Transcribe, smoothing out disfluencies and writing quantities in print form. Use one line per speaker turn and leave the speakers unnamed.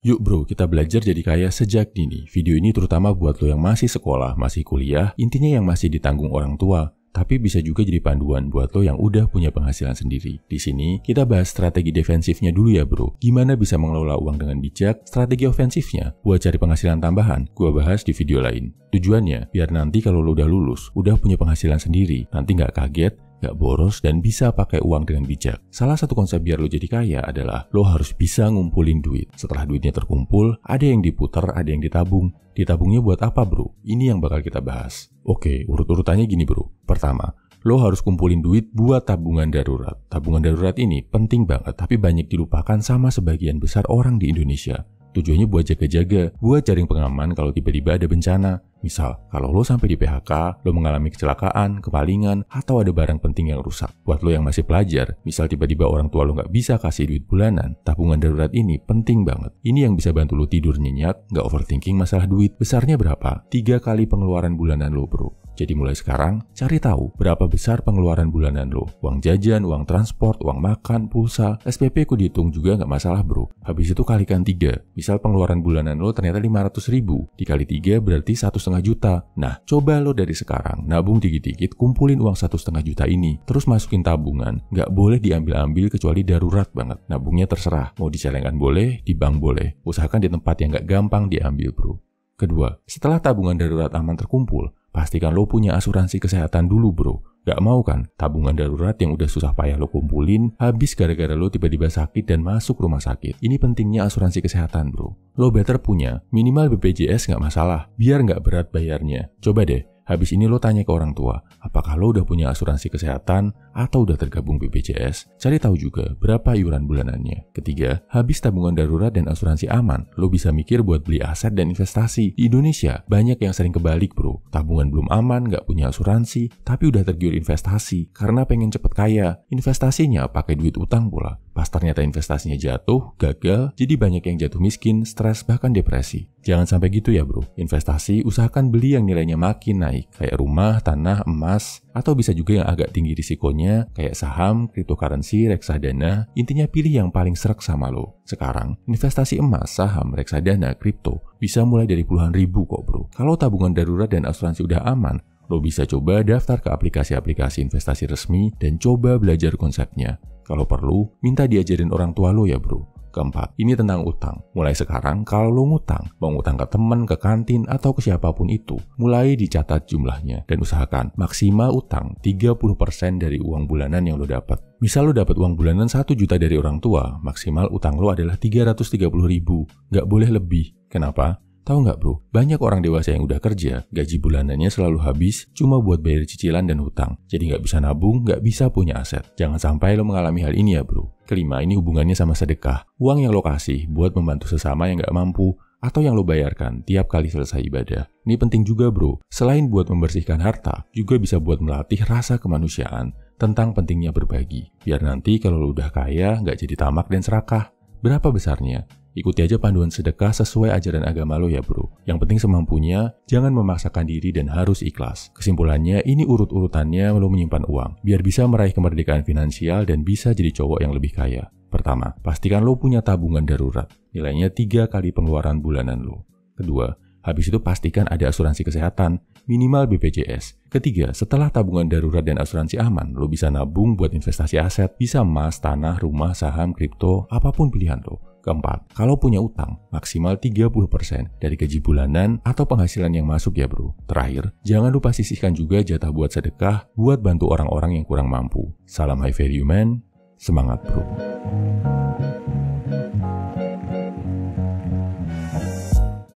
Yuk bro, kita belajar jadi kaya sejak dini. Video ini terutama buat lo yang masih sekolah, masih kuliah, intinya yang masih ditanggung orang tua. Tapi bisa juga jadi panduan buat lo yang udah punya penghasilan sendiri. Di sini, kita bahas strategi defensifnya dulu ya bro. Gimana bisa mengelola uang dengan bijak, strategi ofensifnya buat cari penghasilan tambahan, gua bahas di video lain. Tujuannya, biar nanti kalau lo udah lulus, udah punya penghasilan sendiri, nanti nggak kaget, nggak boros, dan bisa pakai uang dengan bijak. Salah satu konsep biar lo jadi kaya adalah lo harus bisa ngumpulin duit. Setelah duitnya terkumpul, ada yang diputar, ada yang ditabung. Ditabungnya buat apa bro? Ini yang bakal kita bahas. Oke, urut-urutannya gini bro. Pertama, lo harus kumpulin duit buat tabungan darurat. Tabungan darurat ini penting banget, tapi banyak dilupakan sama sebagian besar orang di Indonesia. Tujuannya buat jaga-jaga, buat jaring pengaman kalau tiba-tiba ada bencana. Misal, kalau lo sampai di PHK, lo mengalami kecelakaan, kepalingan, atau ada barang penting yang rusak. Buat lo yang masih pelajar, misal tiba-tiba orang tua lo nggak bisa kasih duit bulanan, tabungan darurat ini penting banget. Ini yang bisa bantu lo tidur nyenyak, nggak overthinking masalah duit. Besarnya berapa? 3 kali pengeluaran bulanan lo bro. Jadi mulai sekarang, cari tahu berapa besar pengeluaran bulanan lo. Uang jajan, uang transport, uang makan, pulsa, SPP ku dihitung juga nggak masalah bro. Habis itu kalikan 3. Misal pengeluaran bulanan lo ternyata 500.000. Dikali 3 berarti 1,5 juta. Nah, coba lo dari sekarang nabung dikit-dikit, kumpulin uang 1,5 juta ini. Terus masukin tabungan. Nggak boleh diambil-ambil kecuali darurat banget. Nabungnya terserah. Mau di celengan boleh, di bank boleh. Usahakan di tempat yang nggak gampang diambil bro. Kedua, setelah tabungan darurat aman terkumpul, pastikan lo punya asuransi kesehatan dulu bro. Gak mau kan tabungan darurat yang udah susah payah lo kumpulin habis gara-gara lo tiba-tiba sakit dan masuk rumah sakit. Ini pentingnya asuransi kesehatan bro. Lo better punya minimal BPJS gak masalah, biar gak berat bayarnya. Coba deh, habis ini lo tanya ke orang tua, apakah lo udah punya asuransi kesehatan atau udah tergabung BPJS? Cari tahu juga berapa iuran bulanannya. Ketiga, habis tabungan darurat dan asuransi aman, lo bisa mikir buat beli aset dan investasi. Di Indonesia, banyak yang sering kebalik bro. Tabungan belum aman, gak punya asuransi, tapi udah tergiur investasi karena pengen cepet kaya. Investasinya pakai duit utang pula. Pas ternyata investasinya jatuh, gagal, jadi banyak yang jatuh miskin, stres, bahkan depresi. Jangan sampai gitu ya bro. Investasi usahakan beli yang nilainya makin naik, kayak rumah, tanah, emas, atau bisa juga yang agak tinggi risikonya, kayak saham, cryptocurrency, reksadana. Intinya pilih yang paling sreg sama lo. Sekarang, investasi emas, saham, reksadana, kripto bisa mulai dari puluhan ribu kok bro. Kalau tabungan darurat dan asuransi udah aman, lo bisa coba daftar ke aplikasi-aplikasi investasi resmi dan coba belajar konsepnya. Kalau perlu, minta diajarin orang tua lo ya bro. Keempat, ini tentang utang. Mulai sekarang, kalau lo ngutang, mau ngutang ke temen, ke kantin, atau ke siapapun itu, mulai dicatat jumlahnya. Dan usahakan maksimal utang 30% dari uang bulanan yang lo dapat. Misal lo dapat uang bulanan 1 juta dari orang tua, maksimal utang lo adalah 330.000. Nggak boleh lebih. Kenapa? Tahu nggak bro, banyak orang dewasa yang udah kerja, gaji bulanannya selalu habis cuma buat bayar cicilan dan hutang. Jadi nggak bisa nabung, nggak bisa punya aset. Jangan sampai lo mengalami hal ini ya bro. Kelima, ini hubungannya sama sedekah. Uang yang lo kasih buat membantu sesama yang nggak mampu, atau yang lo bayarkan tiap kali selesai ibadah. Ini penting juga bro. Selain buat membersihkan harta, juga bisa buat melatih rasa kemanusiaan tentang pentingnya berbagi. Biar nanti kalau lo udah kaya, nggak jadi tamak dan serakah. Berapa besarnya? Ikuti aja panduan sedekah sesuai ajaran agama lo ya bro. Yang penting semampunya, jangan memaksakan diri dan harus ikhlas. Kesimpulannya, ini urut-urutannya lo menyimpan uang, biar bisa meraih kemerdekaan finansial dan bisa jadi cowok yang lebih kaya. Pertama, pastikan lo punya tabungan darurat. Nilainya 3 kali pengeluaran bulanan lo. Kedua, habis itu pastikan ada asuransi kesehatan, minimal BPJS. Ketiga, setelah tabungan darurat dan asuransi aman, lo bisa nabung buat investasi aset, bisa emas, tanah, rumah, saham, kripto, apapun pilihan lo. Keempat, kalau punya utang, maksimal 30% dari gaji bulanan atau penghasilan yang masuk ya bro. Terakhir, jangan lupa sisihkan juga jatah buat sedekah, buat bantu orang-orang yang kurang mampu. Salam high value man, semangat bro.